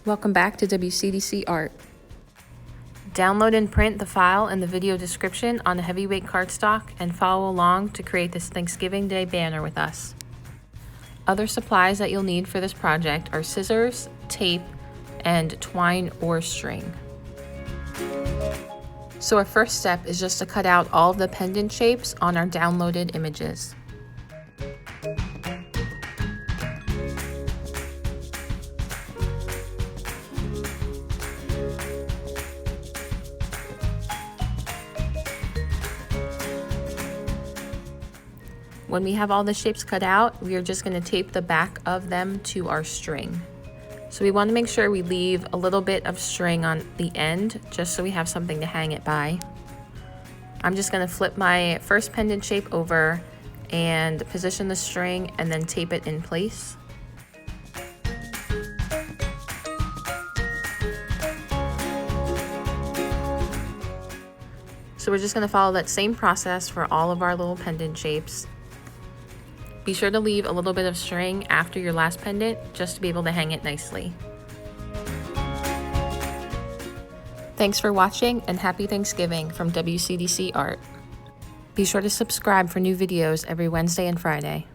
Welcome back to WCDC Art. Download and print the file in the video description on a heavyweight cardstock and follow along to create this Thanksgiving Day banner with us. Other supplies that you'll need for this project are scissors, tape, and twine or string. So our first step is just to cut out all of the pendant shapes on our downloaded images. When we have all the shapes cut out, we are just going to tape the back of them to our string. So we want to make sure we leave a little bit of string on the end, just so we have something to hang it by. I'm just going to flip my first pendant shape over and position the string and then tape it in place. So we're just going to follow that same process for all of our little pendant shapes. Be sure to leave a little bit of string after your last pendant just to be able to hang it nicely. Thanks for watching and happy Thanksgiving from WCDC Art. Be sure to subscribe for new videos every Wednesday and Friday.